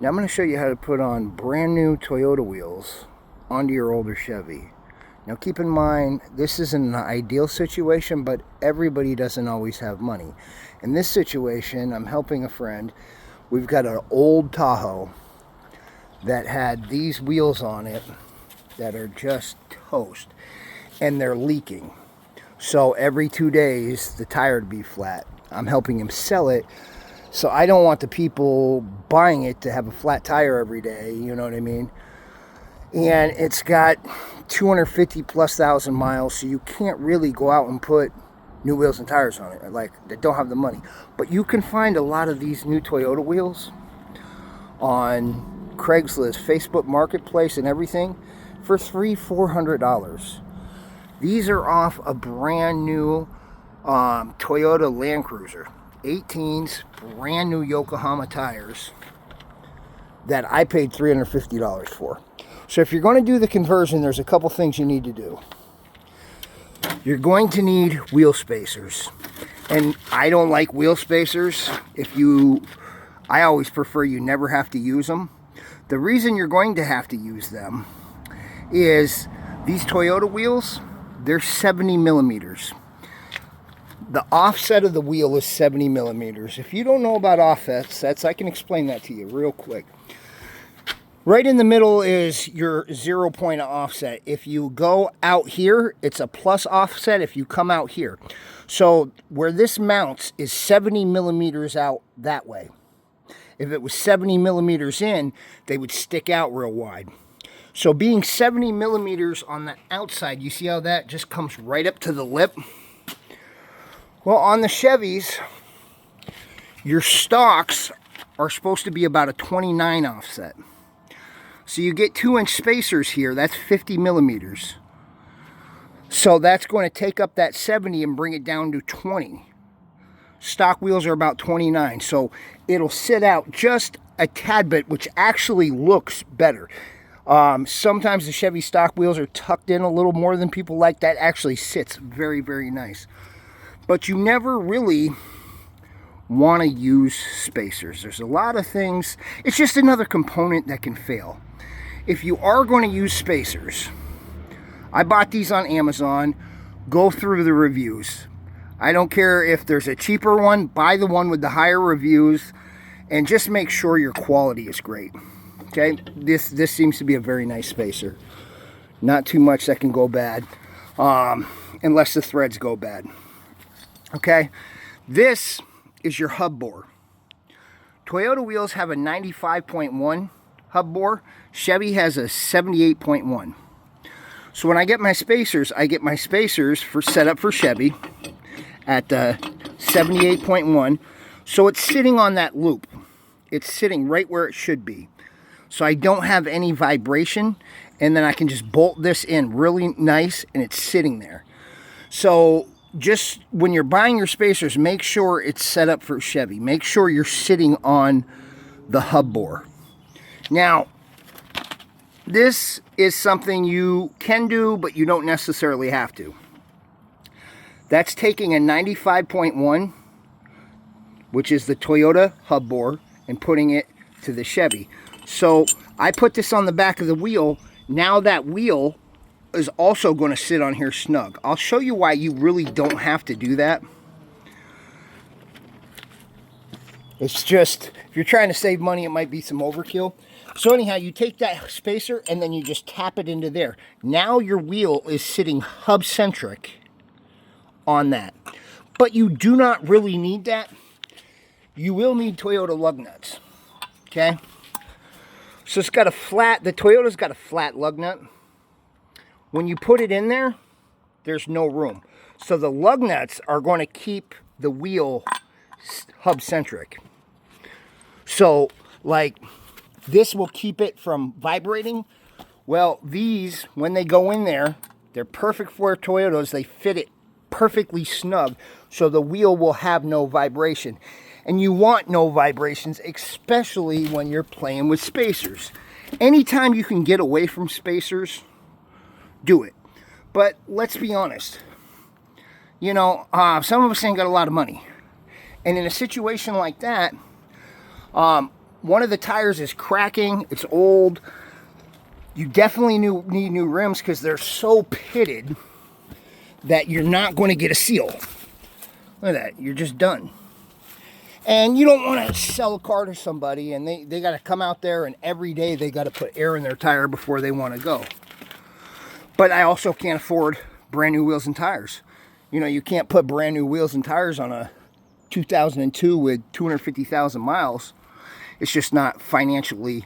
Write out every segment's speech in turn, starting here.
Now I'm going to show you how to put on brand new Toyota wheels onto your older Chevy. Now keep in mind, this isn't an ideal situation, but everybody doesn't always have money. In this situation, I'm helping a friend. We've got an old Tahoe that had these wheels on it that are just toast, and they're leaking. So every 2 days, the tire would be flat. I'm helping him sell it. So I don't want the people buying it to have a flat tire every day, you know what I mean? And it's got 250 plus thousand miles, so you can't really go out and put new wheels and tires on it. Like, they don't have the money. But you can find a lot of these new Toyota wheels on Craigslist, Facebook Marketplace, and everything for $300-400. These are off a brand new Toyota Land Cruiser. 18s, brand new Yokohama tires that I paid $350 for. So if you're going to do the conversion, there's a couple things you need to do. You're going to need wheel spacers. And I don't like wheel spacers. I always prefer you never have to use them. The reason you're going to have to use them is these Toyota wheels, they're 70 millimeters. The offset of the wheel is 70 millimeters. If you don't know about offsets, I can explain that to you real quick. Right in the middle is your 0 point of offset. If you go out here, it's a plus offset if you come out here. So where this mounts is 70 millimeters out that way. If it was 70 millimeters in, they would stick out real wide. So being 70 millimeters on the outside, you see how that just comes right up to the lip? Well, on the Chevys, your stocks are supposed to be about a 29 offset. So you get 2-inch spacers here, that's 50 millimeters. So that's going to take up that 70 and bring it down to 20. Stock wheels are about 29, so it'll sit out just a tad bit, which actually looks better. Sometimes the Chevy stock wheels are tucked in a little more than people like. That actually sits very, very nice. But you never really want to use spacers. There's a lot of things. It's just another component that can fail. If you are going to use spacers, I bought these on Amazon. Go through the reviews. I don't care if there's a cheaper one. Buy the one with the higher reviews. And just make sure your quality is great. Okay? This seems to be a very nice spacer. Not too much that can go bad. Unless the threads go bad. Okay, this is your hub bore. Toyota wheels have a 95.1 hub bore. Chevy has a 78.1. So when I get my spacers, for set up for Chevy at 78.1. So it's sitting on that loop. It's sitting right where it should be. So I don't have any vibration, and then I can just bolt this in really nice, and it's sitting there. So just when you're buying your spacers, make sure it's set up for Chevy. Make sure you're sitting on the hub bore. Now, this is something you can do, but you don't necessarily have to. That's taking a 95.1, which is the Toyota hub bore, and putting it to the Chevy. So I put this on the back of the wheel. Now that wheel is also going to sit on here snug. I'll show you why you really don't have to do that. It's just, if you're trying to save money, it might be some overkill. So anyhow, you take that spacer and then you just tap it into there. Now your wheel is sitting hub-centric on that. But you do not really need that. You will need Toyota lug nuts. Okay? So it's got a flat, the Toyota's got a flat lug nut. When you put it in there, there's no room. So the lug nuts are going to keep the wheel hub-centric. So, like, this will keep it from vibrating. Well, these, when they go in there, they're perfect for Toyotas. They fit it perfectly snug, so the wheel will have no vibration. And you want no vibrations, especially when you're playing with spacers. Anytime you can get away from spacers, do it. But let's be honest, you know, some of us ain't got a lot of money, and in a situation like that, one of the tires is cracking. It's old. You definitely need new rims because they're so pitted that you're not going to get a seal. Look at that. You're just done. And you don't want to sell a car to somebody and they got to come out there and every day they got to put air in their tire before they want to go. But I also can't afford brand new wheels and tires. You know, you can't put brand new wheels and tires on a 2002 with 250,000 miles. It's just not financially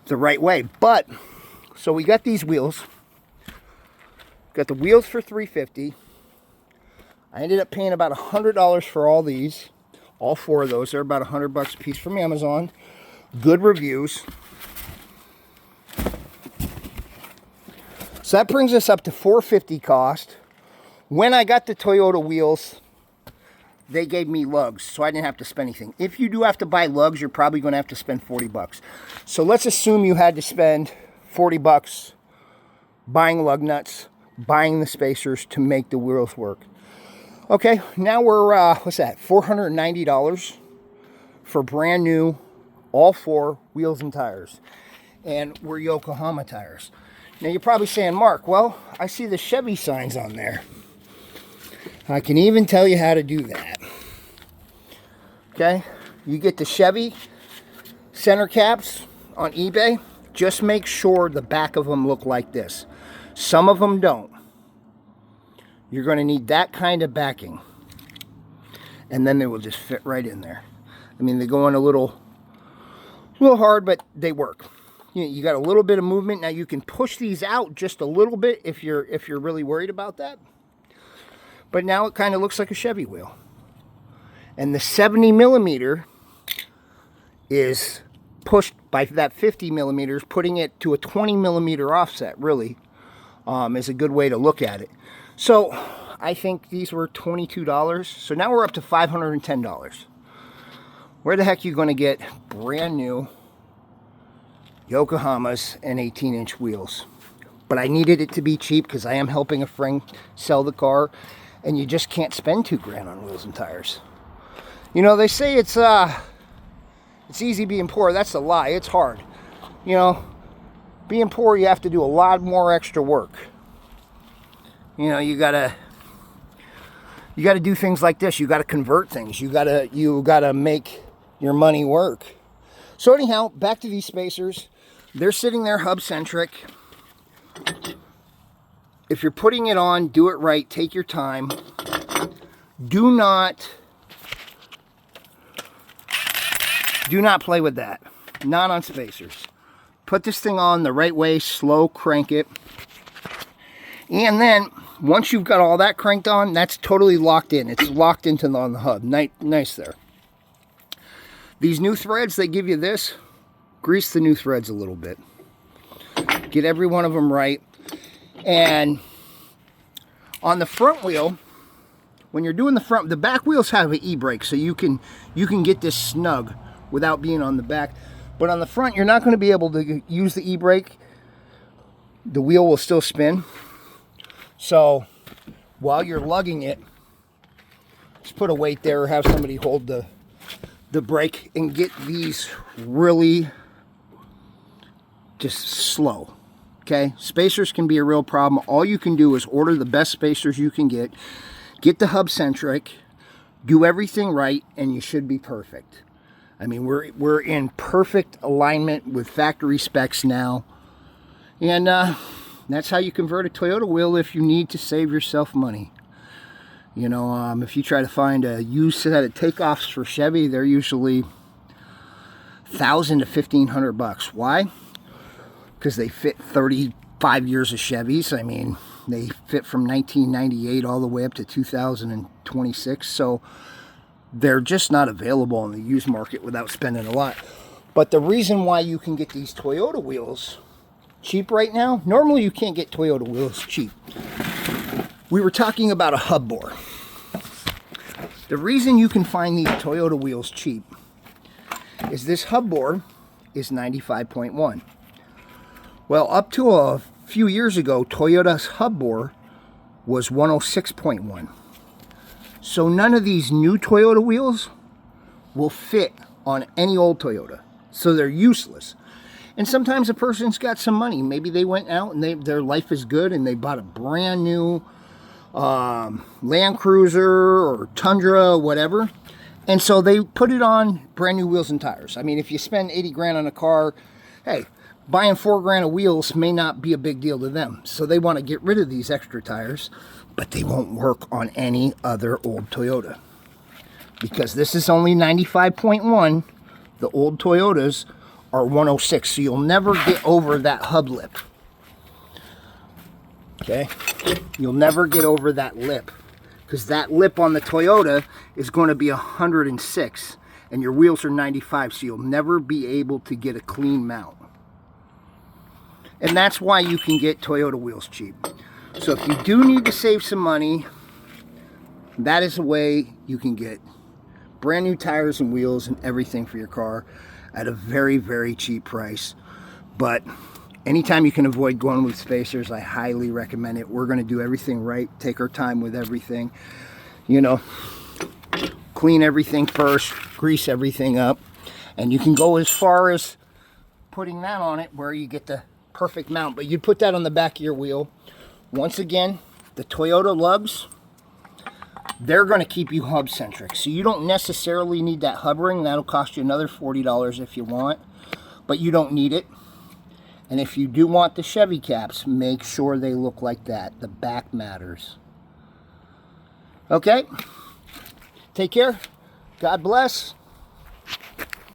the right way. But, so we got these wheels. Got the wheels for $350. I ended up paying about $100 for all these. All four of those. They're about $100 a piece from Amazon. Good reviews. So that brings us up to $450 cost. When I got the Toyota wheels, they gave me lugs, so I didn't have to spend anything. If you do have to buy lugs, you're probably going to have to spend $40. So let's assume you had to spend $40 buying lug nuts, buying the spacers to make the wheels work. Okay, now we're, what's that, $490 for brand new, all four wheels and tires. And we're Yokohama tires. Now you're probably saying, Mark, well, I see the Chevy signs on there. I can even tell you how to do that. Okay, you get the Chevy center caps on eBay. Just make sure the back of them look like this. Some of them don't. You're going to need that kind of backing. And then they will just fit right in there. I mean, they go in a little hard, but they work. You got a little bit of movement. Now you can push these out just a little bit if you're really worried about that. But now it kind of looks like a Chevy wheel. And the 70 millimeter is pushed by that 50 millimeters, putting it to a 20 millimeter offset, really, is a good way to look at it. So I think these were $22. So now we're up to $510. Where the heck are you going to get brand new Yokohamas and 18-inch wheels? But I needed it to be cheap because I am helping a friend sell the car. And you just can't spend $2,000 on wheels and tires. You know, they say it's easy being poor. That's a lie. It's hard. You know, being poor, you have to do a lot more extra work. You know, you gotta do things like this. You gotta convert things. You gotta make your money work. So anyhow, back to these spacers. They're sitting there hub centric. If you're putting it on, do it right. Take your time. Do not play with that. Not on spacers. Put this thing on the right way. Slow crank it. And then, once you've got all that cranked on, that's totally locked in. It's locked into on the hub. Nice there. These new threads, they give you this. Grease the new threads a little bit. Get every one of them right. And on the front wheel, when you're doing the back wheels have an e-brake, so you can get this snug without being on the back. But on the front, you're not going to be able to use the e-brake. The wheel will still spin. So while you're lugging it, just put a weight there or have somebody hold the brake and get these really just slow. Okay, spacers can be a real problem. All you can do is order the best spacers you can get the hub centric, do everything right, and you should be perfect. I mean, we're in perfect alignment with factory specs now, and that's how you convert a Toyota wheel if you need to save yourself money. You know, if you try to find a used set of takeoffs for Chevy, they're usually $1,000 to $1,500. Why? Because they fit 35 years of Chevys. I mean, they fit from 1998 all the way up to 2026. So they're just not available in the used market without spending a lot. But the reason why you can get these Toyota wheels cheap right now, normally you can't get Toyota wheels cheap. We were talking about a hub bore. The reason you can find these Toyota wheels cheap is this hub bore is 95.1. Well, up to a few years ago, Toyota's hub bore was 106.1. So none of these new Toyota wheels will fit on any old Toyota. So they're useless. And sometimes a person's got some money. Maybe they went out and their life is good and they bought a brand new Land Cruiser or Tundra, whatever. And so they put it on brand new wheels and tires. I mean, if you spend 80 grand on a car, hey, buying 4 grand of wheels may not be a big deal to them. So they want to get rid of these extra tires, but they won't work on any other old Toyota. Because this is only 95.1, the old Toyotas are 106, so you'll never get over that hub lip. Okay? You'll never get over that lip, because that lip on the Toyota is going to be 106, and your wheels are 95, so you'll never be able to get a clean mount. And that's why you can get Toyota wheels cheap. So if you do need to save some money, that is a way you can get brand new tires and wheels and everything for your car at a very, very cheap price. But anytime you can avoid going with spacers, I highly recommend it. We're going to do everything right, take our time with everything, you know, clean everything first, grease everything up, and you can go as far as putting that on it where you get the perfect mount. But you put that on the back of your wheel. Once again, the Toyota lugs, they're going to keep you hub centric, so you don't necessarily need that hub ring. That'll cost you another $40 if you want, but you don't need it. And if you do want the Chevy caps, make sure they look like that. The back matters. Okay, take care, God bless.